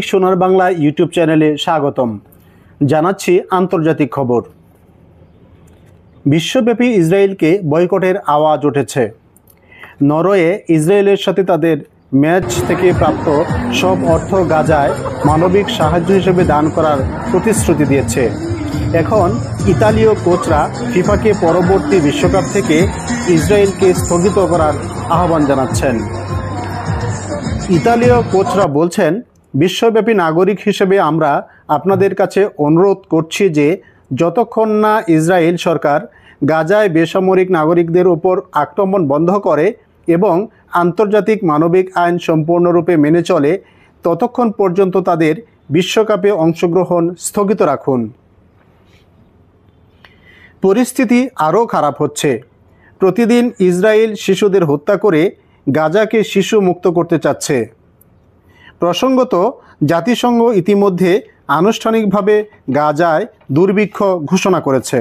সোনার বাংলা ইউটিউব চ্যানেলে স্বাগতম জানাচ্ছি আন্তর্জাতিক খবর। বিশ্বব্যাপী ইসরায়েলকে বয়কটের আওয়াজ উঠেছে। নরওয়ে ইসরায়েলের সাথে তাদের ম্যাচ থেকে প্রাপ্ত সব অর্থ গাজায় মানবিক সাহায্য হিসেবে দান করার প্রতিশ্রুতি দিয়েছে। এখন ইতালীয় কোচরা ফিফাকে পরবর্তী বিশ্বকাপ থেকে ইসরায়েলকে স্থগিত করার আহ্বান জানাচ্ছেন। ইতালীয় কোচরা বলছেন, বিশ্বব্যাপী নাগরিক হিসেবে আমরা আপনাদের কাছে অনুরোধ করছি যে যতক্ষণ না ইসরায়েল সরকার গাজায় বেসামরিক নাগরিকদের উপর আক্রমণ বন্ধ করে এবং আন্তর্জাতিক মানবিক আইন সম্পূর্ণরূপে মেনে চলে, ততক্ষণ পর্যন্ত তাদের বিশ্বকাপে অংশগ্রহণ স্থগিত রাখুন। পরিস্থিতি আরও খারাপ হচ্ছে। প্রতিদিন ইসরায়েল শিশুদের হত্যা করে গাজাকে শিশু মুক্ত করতে চাচ্ছে। প্রসঙ্গত, জাতিসংঘ ইতিমধ্যে আনুষ্ঠানিকভাবে গাজায় দুর্ভিক্ষ ঘোষণা করেছে।